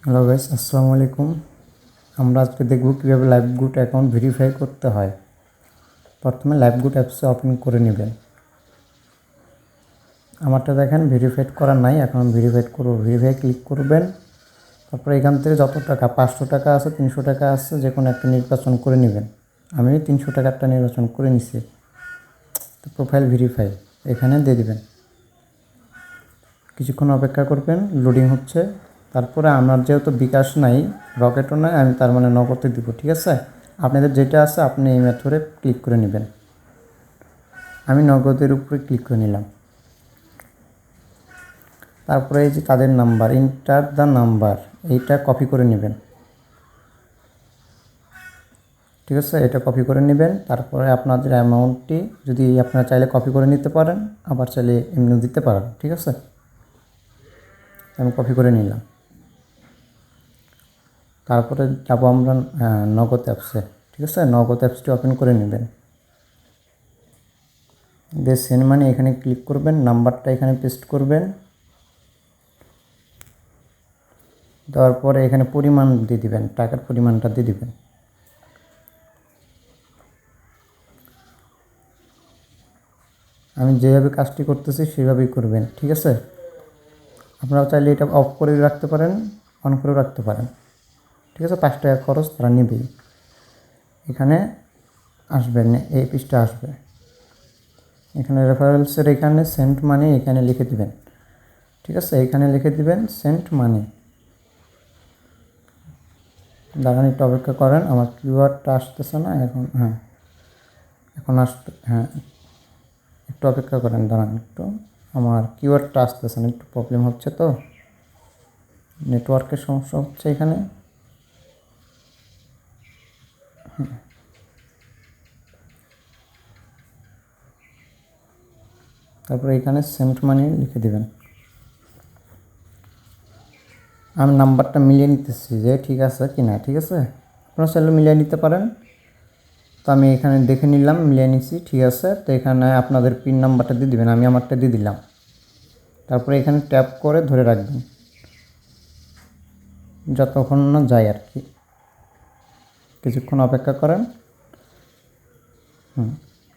Hello guys, আসসালামু আলাইকুম। আমরা আজকে দেখব কীভাবে লাইভগুড অ্যাকাউন্ট ভেরিফাই করতে হয়। প্রথমে লাইভগুড অ্যাপসে ওপেন করে নেবেন। আমারটা দেখেন ভেরিফাইড করা নাই, এখন আমি ভেরিফাইড করবো। ভেরিফাই ক্লিক করবেন। তারপরে এখান থেকে যত টাকা, 500 টাকা আছে, 300 টাকা আছে, যে কোনো একটা নির্বাচন করে নেবেন। আমি 300 টাকারটা নির্বাচন করে নিছি। তো প্রোফাইল ভেরিফাই এখানে দিয়ে দিবেন। কিছুক্ষণ অপেক্ষা করবেন, লোডিং হচ্ছে। তারপরে আমার যেহেতু বিকাশ নাই, রকেটও নাই, আমি তার মানে নগদে দিব। ঠিক আছে, আপনাদের যেটা আছে আপনি এই মেথডে ক্লিক করে নেবেন। আমি নগদের উপরে ক্লিক করে নিলাম। তারপরে এই যে তাদের নাম্বার, ইন্টার দ্য নাম্বার, এইটা কপি করে নেবেন। ঠিক আছে, এটা কপি করে নেবেন। তারপরে আপনাদের অ্যামাউন্টটি যদি আপনারা চাইলে কপি করে নিতে পারেন, আবার চাইলে এমনিও দিতে পারেন। ঠিক আছে, আমি কপি করে নিলাম। তারপরে যাবো আমরা নগদ অ্যাপসে। ঠিক আছে, নগদ অ্যাপসটি ওপেন করে নেবেন। দিয়ে সেন্ড মানি এখানে ক্লিক করবেন, নাম্বারটা এখানে পেস্ট করবেন। দেওয়ার পরে এখানে পরিমাণ দিয়ে দিবেন, টাকার পরিমাণটা দিয়ে দিবেন। আমি যেভাবে কাজটি করতেছি সেভাবেই করবেন। ঠিক আছে, আপনারা চাইলে এটা অফ করে রাখতে পারেন, অন করে রাখতে পারেন। ঠিক আছে, 5 টাকা খরচ তারা নেবেই। এখানে আসবেন, এই পিসটা আসবে। এখানে রেফারেন্সের এখানে সেন্ট মানি এখানে লিখে দিবেন। ঠিক আছে, এখানে লিখে দিবেন সেন্ট মানি। দাঁড়ান, একটু অপেক্ষা করেন, আমার কিওয়ার্ডটা আসতেছে না এখন। এখন আসতে, একটু অপেক্ষা করেন, দাঁড়ান একটু। আমার কিওয়ার্ডটা আসতেছে না, একটু প্রবলেম হচ্ছে, তো নেটওয়ার্কের সমস্যা হচ্ছে এখানে। তারপরে এখানে সেন্ট মানি লিখে দিবেন। আমি নাম্বারটা মিলিয়ে নিতেছি যে ঠিক আছে কি না। ঠিক আছে, আপনারা চাইলে মিলিয়ে নিতে পারেন। তো আমি এখানে দেখে নিলাম, মিলিয়ে নিচ্ছি, ঠিক আছে। তো এখানে আপনাদের পিন নাম্বারটা দিয়ে দিবেন, আমি আমারটা দিয়ে দিলাম। তারপরে এখানে ট্যাপ করে ধরে রাখবেন যতক্ষণ না যায় আর কি। কিছুক্ষণ অপেক্ষা করেন।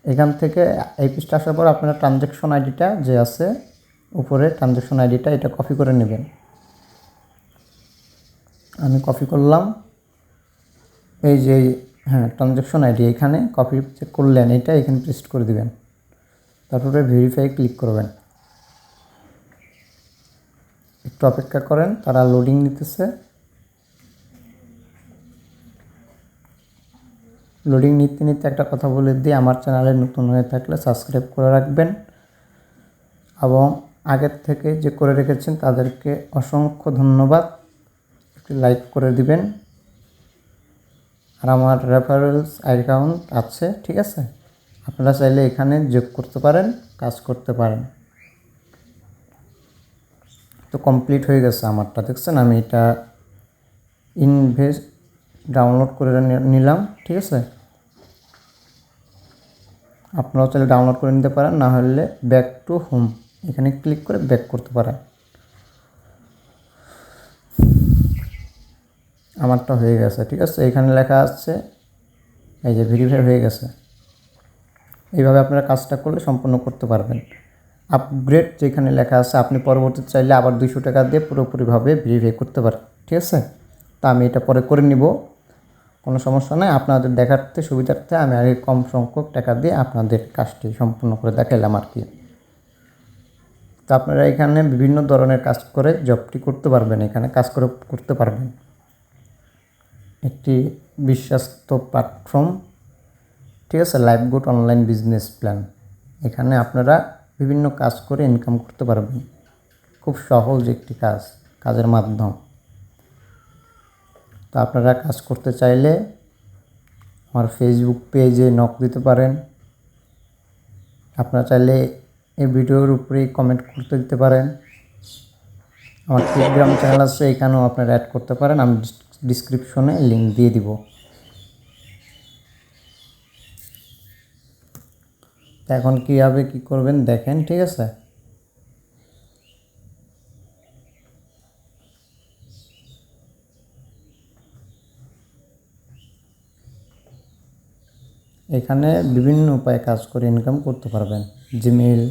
এখান থেকে এই পিসটা আসার পর আপনারা ট্রানজ্যাকশন আইডিটা যে আছে উপরে, ট্রানজ্যাকশন আইডিটা এটা কপি করে নেবেন। আমি কপি করলাম। এই যে ট্রানজ্যাকশন আইডি এখানে কপি করলেন, এটা এখানে পেস্ট করে দিবেন। তারপরে ভেরিফাই ক্লিক করবেন। একটু অপেক্ষা করেন, তারা লোডিং নিতেছে। লোডিং নিতে নিতে একটা কথা বলে দিই, আমার চ্যানেলে নতুন হয়ে থাকলে সাবস্ক্রাইব করে রাখবেন, এবং আগের থেকে যে করে রেখেছেন তাদেরকে অসংখ্য ধন্যবাদ। একটু লাইক করে দিবেন। আর আমার রেফারেলস অ্যাকাউন্ট আছে, ঠিক আছে, আপনারা চাইলে এখানে যোগ করতে পারেন, কাজ করতে পারেন। তো কমপ্লিট হয়ে গেছে আমারটা, দেখছেন। আমি এটা ইনভেস্ট ডাউনলোড করে নিলাম। ঠিক আছে, আপনারাও চাইলে ডাউনলোড করে নিতে পারেন, না হলে ব্যাক টু হোম এখানে ক্লিক করে ব্যাক করতে পারেন। আমারটা হয়ে গেছে। ঠিক আছে, এখানে লেখা আছে এই যে ভেরিফাই হয়ে গেছে। এইভাবে আপনারা কাজটা করলে সম্পূর্ণ করতে পারবেন। আপগ্রেড যেখানে লেখা আছে, আপনি পরবর্তীতে চাইলে আবার 200 টাকা দিয়ে পুরোপুরিভাবে ভেরিফাই করতে পারেন। ঠিক আছে, তা আমি এটা পরে করে নিব, কোনো সমস্যা নেই। আপনাদের দেখাতে সুবিধার্থে আমি আগে কম সংখ্যক টাকা দিয়ে আপনাদের কাজটি সম্পূর্ণ করে দেখাইলাম আর কি। তো আপনারা এখানে বিভিন্ন ধরনের কাজ করে জবটি করতে পারবেন, এখানে কাজ করে করতে পারবেন। একটি বিশ্বস্ত প্ল্যাটফর্ম। ঠিক আছে, লাইভগুড অনলাইন বিজনেস প্ল্যান। এখানে আপনারা বিভিন্ন কাজ করে ইনকাম করতে পারবেন। খুব সহজ একটি কাজের মাধ্যম। তো আপনারা কাজ করতে চাইলে আমার ফেসবুক পেজে নক দিতে পারেন। আপনারা চাইলে এই ভিডিওর উপরেই কমেন্ট করতে দিতে পারেন। আমার টেলিগ্রাম চ্যানেল আছে, এখানেও আপনারা অ্যাড করতে পারেন, আমি ডিসক্রিপশনে লিঙ্ক দিয়ে দিব। এখন কীভাবে কী করবেন দেখেন। ঠিক আছে, এখানে বিভিন্ন উপায়ে কাজ করে ইনকাম করতে পারবেন। জিমেইল,